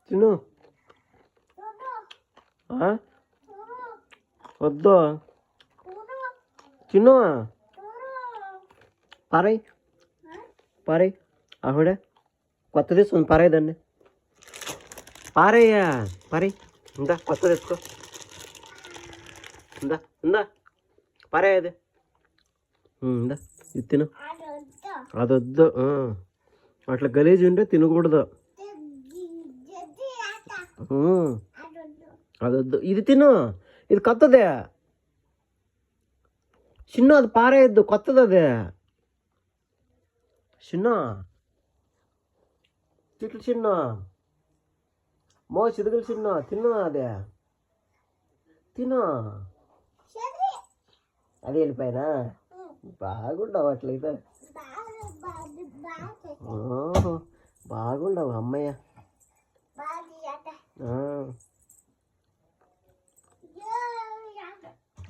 తిను. వద్దు తిను. పారాయి పారాయి. ఆవిడ కొత్త తీసుకుంది, పారాయి దాన్ని. పారయ్యా పారాయి. ఇందా కొత్త తెచ్చుకో. ఇందా ఇందా పారాయి అది. ఇందా ఇది తిను. అదొద్దు, అట్లా గలీజ్ ఉంటే తినకూడదు. అదొద్దు, ఇది తిను. ఇది కొత్తదే చిన్న, అది పారేయద్దు, కొత్తది అదే చిన్న. తిట్లు చిన్న, చిదుగులు చిన్న. తిను అదే తిను. అది వెళ్ళిపోయినా బాగుండవు అట్లయితే. బాగుండవు అమ్మయ్య.